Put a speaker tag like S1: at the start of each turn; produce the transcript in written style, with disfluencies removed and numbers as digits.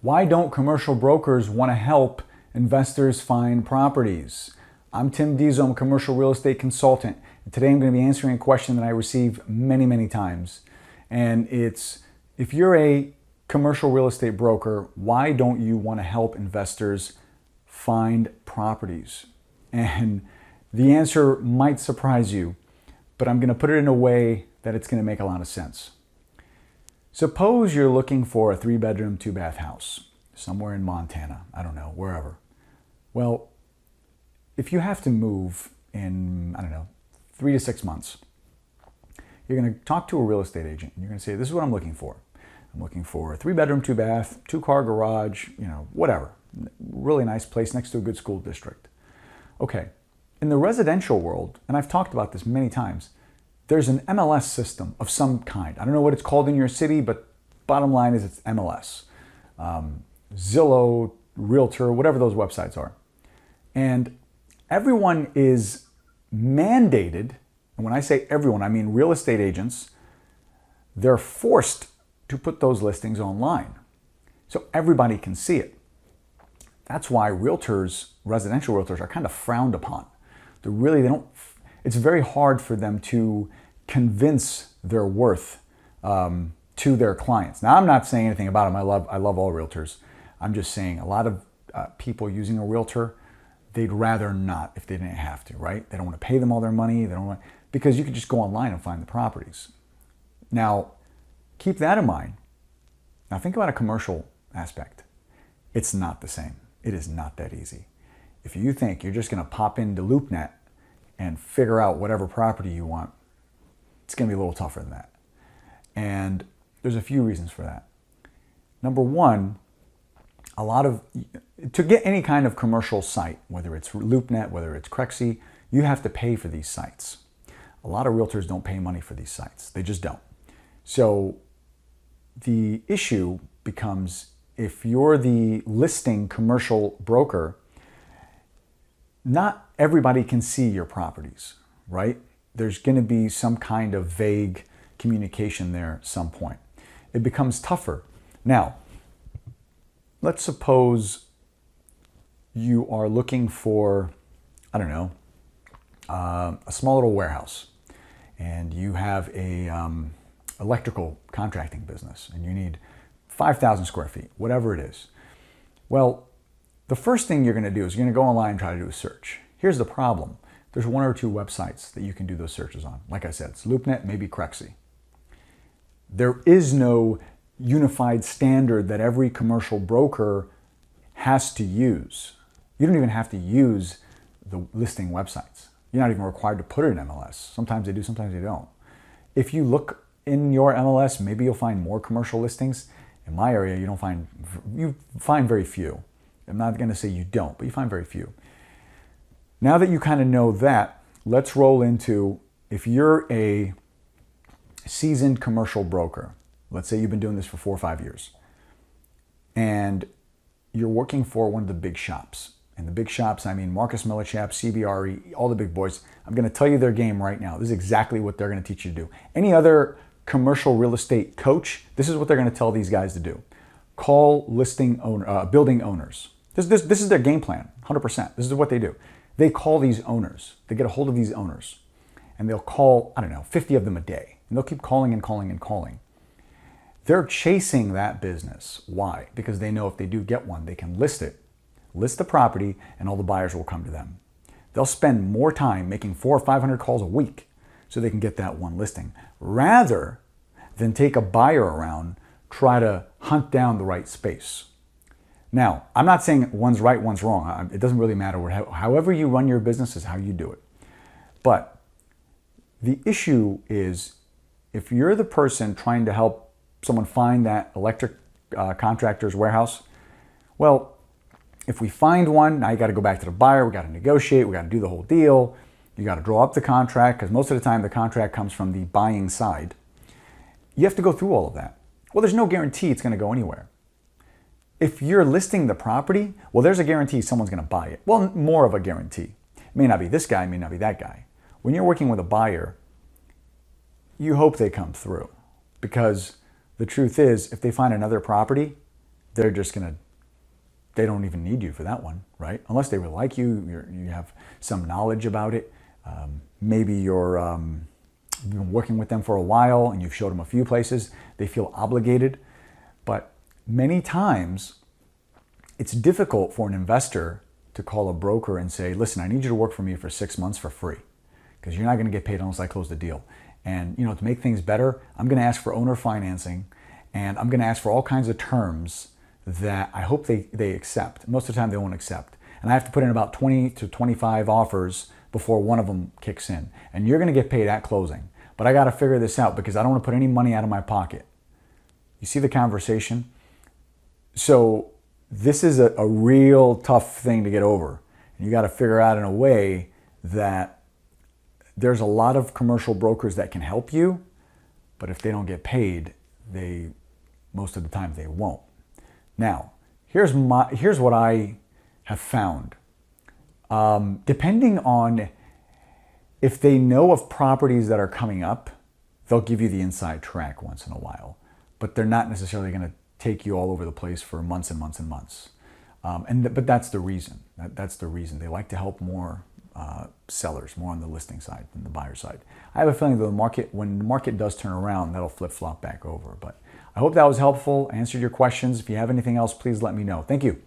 S1: Why don't commercial brokers want to help investors find properties? I'm Tim Diesel, I'm a commercial real estate consultant. And today I'm going to be answering a question that I receive many times. And it's, if you're a commercial real estate broker, why don't you want to help investors find properties? And the answer might surprise you, but I'm going to put it in a way that it's going to make a lot of sense. Suppose you're looking for a 3-bedroom, 2-bath house somewhere in Montana, I don't know, wherever. Well, if you have to move in, 3 to 6 months, you're going to talk to a real estate agent and you're going to say, this is what I'm looking for. I'm looking for a 3-bedroom, 2-bath, 2-car garage, whatever. Really nice place next to a good school district. Okay, in the residential world, and I've talked about this many times, there's an MLS system of some kind. I don't know what it's called in your city, but bottom line is it's MLS. Zillow, Realtor, whatever those websites are. And everyone is mandated, and when I say everyone, I mean real estate agents, they're forced to put those listings online so everybody can see it. That's why realtors, residential realtors, are kind of frowned upon. It's very hard for them to convince their worth to their clients. Now, I'm not saying anything about them. I love all realtors. I'm just saying a lot of people using a realtor, they'd rather not if they didn't have to, right? They don't want to pay them all their money. Because you could just go online and find the properties. Now, keep that in mind. Now, think about a commercial aspect. It's not the same. It is not that easy. If you think you're just going to pop into LoopNet and figure out whatever property you want, it's going to be a little tougher than that. And there's a few reasons for that. Number one, to get any kind of commercial site, whether it's LoopNet, whether it's Crexy, you have to pay for these sites. A lot of realtors don't pay money for these sites. They just don't. So the issue becomes, if you're the listing commercial broker, not everybody can see your properties, right? There's going to be some kind of vague communication there at some point. It becomes tougher. Now, let's suppose you are looking for, a small little warehouse, and you have a electrical contracting business, and you need 5,000 square feet, whatever it is. Well, the first thing you're going to do is you're going to go online and try to do a search. Here's the problem. There's 1 or 2 websites that you can do those searches on. Like I said, it's LoopNet, maybe Crexy. There is no unified standard that every commercial broker has to use. You don't even have to use the listing websites. You're not even required to put it in MLS. Sometimes they do, sometimes they don't. If you look in your MLS, maybe you'll find more commercial listings. In my area, you find very few. I'm not going to say you don't, but you find very few. Now that you kind of know that, let's roll into, if you're a seasoned commercial broker, let's say you've been doing this for 4 or 5 years, and you're working for one of the big shops. And the big shops, I mean Marcus Millichap, CBRE, all the big boys. I'm going to tell you their game right now. This is exactly what they're going to teach you to do. Any other commercial real estate coach, this is what they're going to tell these guys to do. Call building owners. This is their game plan, 100%. This is what they do. They call these owners. They get a hold of these owners. And they'll call, 50 of them a day. And they'll keep calling and calling and calling. They're chasing that business. Why? Because they know if they do get one, they can list the property, and all the buyers will come to them. They'll spend more time making 400 or 500 calls a week so they can get that one listing, rather than take a buyer around, try to hunt down the right space. Now, I'm not saying one's right, one's wrong. It doesn't really matter. However you run your business is how you do it. But the issue is, if you're the person trying to help someone find that electric contractor's warehouse, well, if we find one, now you got to go back to the buyer, we got to negotiate, we got to do the whole deal, you got to draw up the contract, because most of the time the contract comes from the buying side. You have to go through all of that. Well, there's no guarantee it's going to go anywhere. If you're listing the property, well, there's a guarantee someone's going to buy it. Well, more of a guarantee. It may not be this guy, it may not be that guy. When you're working with a buyer, you hope they come through, because the truth is, if they find another property, they're just going to, they don't even need you for that one, right? Unless they really like you, you have some knowledge about it. Maybe you've been working with them for a while and you've showed them a few places. They feel obligated. But many times it's difficult for an investor to call a broker and say, listen, I need you to work for me for 6 months for free because you're not going to get paid unless I close the deal. And to make things better, I'm going to ask for owner financing and I'm going to ask for all kinds of terms that I hope they accept. Most of the time they won't accept. And I have to put in about 20 to 25 offers before one of them kicks in. And you're going to get paid at closing. But I got to figure this out because I don't want to put any money out of my pocket. You see the conversation? So this is a real tough thing to get over. And you got to figure out in a way that there's a lot of commercial brokers that can help you, but if they don't get paid, most of the time they won't. Now, here's what I have found. Depending on if they know of properties that are coming up, they'll give you the inside track once in a while, but they're not necessarily going to take you all over the place for months and months and months. But that's the reason. That's the reason. They like to help more sellers, more on the listing side than the buyer side. I have a feeling that when the market does turn around, that'll flip-flop back over. But I hope that was helpful, answered your questions. If you have anything else, please let me know. Thank you.